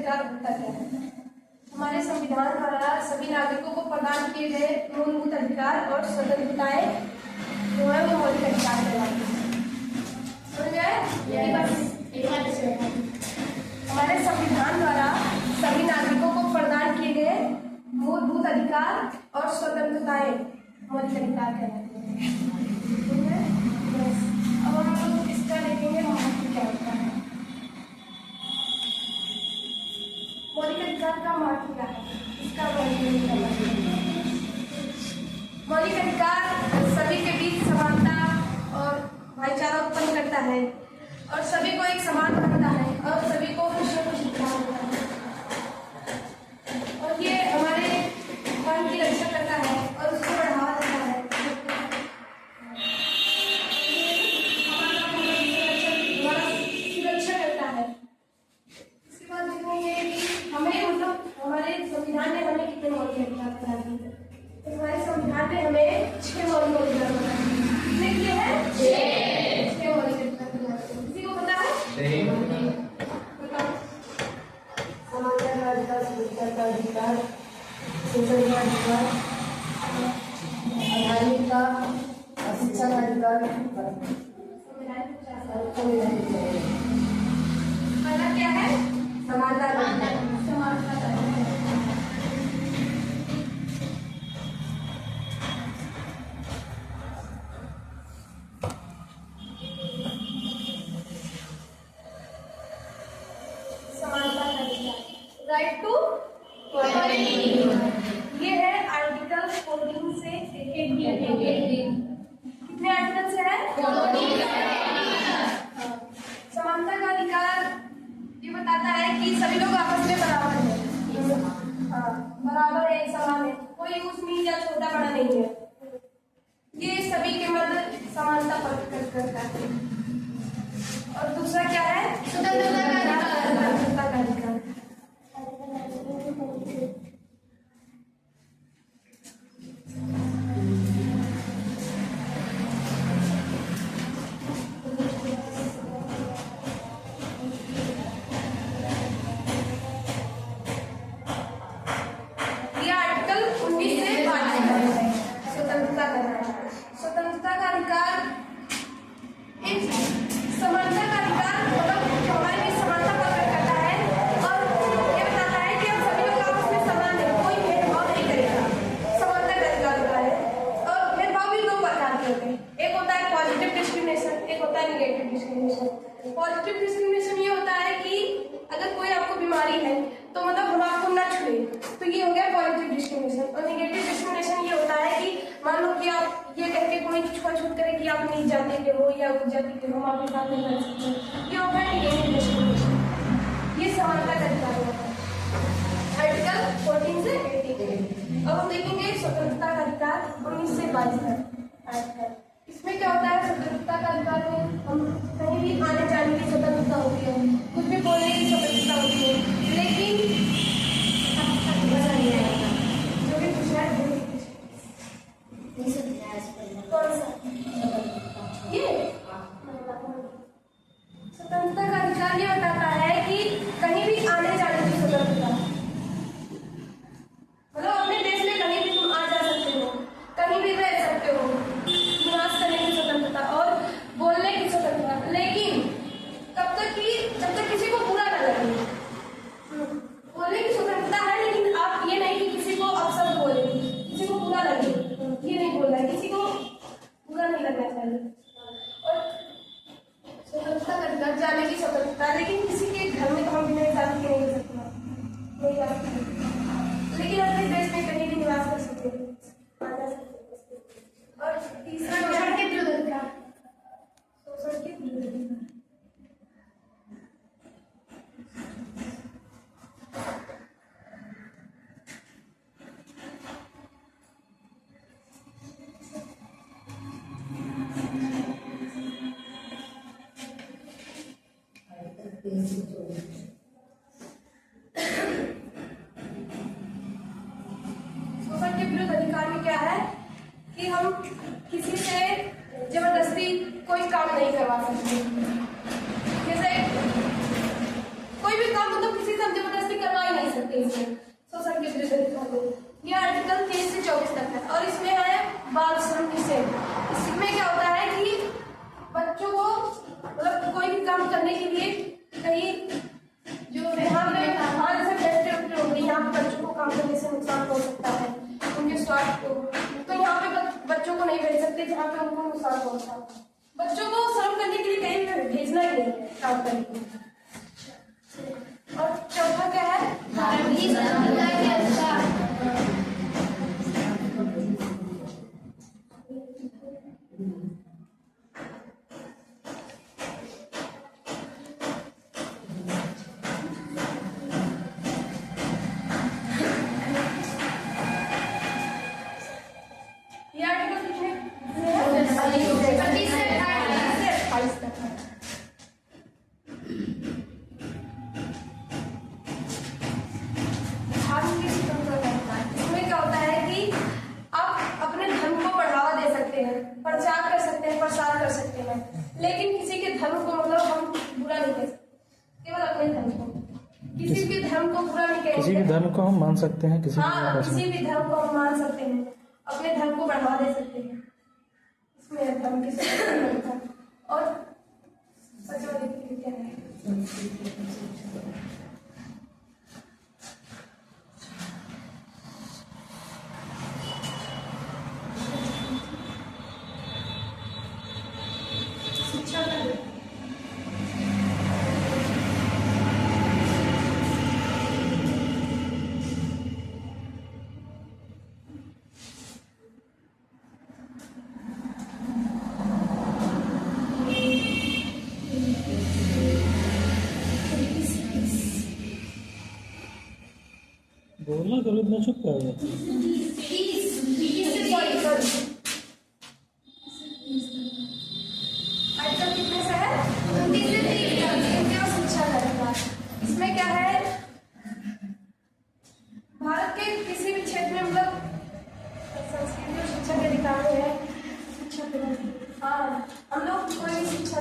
अधिकार होता क्या है? हमारे संविधान द्वारा सभी नागरिकों को प्रदान किए गए मूलभूत अधिकार और स्वतंत्रताएं जो है वो मौलिक अधिकार कहलाते हैं। समझ गए? हमारे संविधान द्वारा सभी नागरिकों को प्रदान किए गए मूलभूत अधिकार और स्वतंत्रताएं मौलिक अधिकार कहलाते हैं। अब हम लोग इसका देखेंगे महत्व क्या होता है। मौलिक अधिकार का महत्व क्या है, इसका मौलिक अधिकार सभी के बीच समानता और भाईचारा उत्पन्न करता है और सभी को एक समान बनाता है और सभी को खुशियों को शिक्षा देता है और ये हमारे धर्म की रक्षा करता है और उसको बढ़ावा देता है। सुरक्षा करता है। इसके बाद देखेंगे कि हमें मतलब हमारे संविधान ने हमें कितने मौलिक अधिकार बना दिए। तो हमारे संविधान ने हमें 6 मौलिक अधिकार बना दिए। कितने किए हैं? 6 मौलिक अधिकार बना दिए। किसी को पता है? बताओ। समानता का अधिकार, सुरक्षा का अधिकार, शोषण का अधिकार, आधारित का, शिक्षा का अधिकार, पहला क्या है? समानता का अधिकार। समानता का अधिकार। राइट टू ये है आर्टिकल 14 से 18। कितने आर्टिकल से है? 14। समानता का अधिकार ये बताता है कि सभी लोग आपस में बराबर हैं। हाँ, बराबर है, समान है, कोई ऊंच नीच या छोटा बड़ा नहीं है। ये सभी के मध्य समानता प्रकट करता है। और दूसरा क्या है? स्वतंत्रता का अधिकार। ये आर्टिकल 19 से 22 है स्वतंत्रता का। स्वतंत्रता का अधिकार एक समानता का अधिकार मतलब हमारे बीच समानता प्रकट करता है और ये बताता है कि हम सभी लोग आपस में समान हैं, कोई भेदभाव नहीं करेगा। समानता का अधिकार होता है और भेदभाव भी 2 प्रकार के होते हैं। एक होता है पॉजिटिव डिस्क्रिमिनेशन, एक होता है निगेटिव डिस्क्रिमिनेशन। पॉजिटिव डिस्क्रिमिनेशन ये होता है कि अगर कोई आपको बीमारी है तो मतलब हम आपको न छुए, तो ये हो गया पॉजिटिव डिस्क्रिमिनेशन। और निगेटिव डिस्क्रिमिनेशन ये होता है कि मान लो कि आप ये कह के कोई छूट करे कि आप नीच जाति के हो या उच्च जाति के हो, हम आपके साथ नहीं कर सकते, ये हो गया निगेटिव डिस्क्रिमिनेशन। ये समानता का अधिकार होता है आर्टिकल 14 से 18। अब हम देखेंगे स्वतंत्रता का अधिकार 19 से 22 तक। इसमें क्या होता है? स्वतंत्रता का अधिकार में हम कहीं भी आने जाने की स्वतंत्रता होती है, कुछ भी बोलने की स्वतंत्रता होती है, लेकिन जो भी कुछ है कौन सा ये स्वतंत्रता का अधिकार ये बताता है कि कहीं भी आने जाने की स्वतंत्रता, मतलब अपने देश में कहीं भी तुम आ जा सकते हो, कहीं भी रह सकते हो, निवास करने की स्वतंत्रता और बोलने की स्वतंत्रता, लेकिन तब तक कि जब तक किसी को बुरा न लगे। बोलने की स्वतंत्रता है लेकिन आप ये नहीं कि किसी को अपशब्द बोले, किसी को बुरा लगे, ये नहीं बोलना है, किसी को बुरा नहीं लगना चाहिए। और स्वतंत्रता का अधिकार, जाने की स्वतंत्रता, लेकिन किसी के घर में तो हम बिना इजाजत के नहीं रह सकते, नहीं जा सकते, लेकिन अपने देश में कहीं भी निवास कर सकते हैं, आ जा सकते हैं। और तीसरा शोषण के विरुद्ध अधिकार, शोषण के विरुद्ध अधिकार। शोषण के विरुद्ध अधिकार में क्या है कि हम किसी से जबरदस्ती कोई काम नहीं करवा सकते। जैसे कोई भी काम मतलब किसी से हम जबरदस्ती करने के लिए कहीं जो यहाँ पे जैसे फैक्ट्री वैक्ट्री हो गई, यहाँ पे बच्चों को काम करने से नुकसान हो सकता है उनके स्वास्थ्य को, तो यहाँ पे बच्चों को नहीं भेज सकते जहाँ पे उनको नुकसान पहुंचता है। बच्चों को श्रम करने के लिए कहीं भी भेजना ही नहीं है काम करने के लिए। और चौथा क्या है? ये आर्टिकल कितने? 28 तक है। धार्मिक स्वतंत्रता, इसमें क्या होता है कि आप अपने धर्म को बढ़ावा दे सकते हैं, प्रचार कर सकते हैं, प्रसार कर सकते हैं, लेकिन किसी के धर्म को मतलब हम बुरा नहीं कह सकते, केवल अपने धर्म को। किसी के धर्म को बुरा नहीं कहेंगे, किसी भी धर्म को हम मान सकते हैं, किसी भी धर्म को हम मान सकते हैं, अपने धर्म को बढ़ावा दे सकते हैं। इसमें धर्म की स्वतंत्रता और क्या है? शिक्षा का बोलना करो, इतना चुप कर जाते आर्टिकल कितने से है? 29 से 30 शिक्षा का अधिकार। इसमें क्या है? भारत के किसी भी क्षेत्र में मतलब संस्कृति और शिक्षा के अधिकार में है। शिक्षा हाँ, हम लोग कोई शिक्षा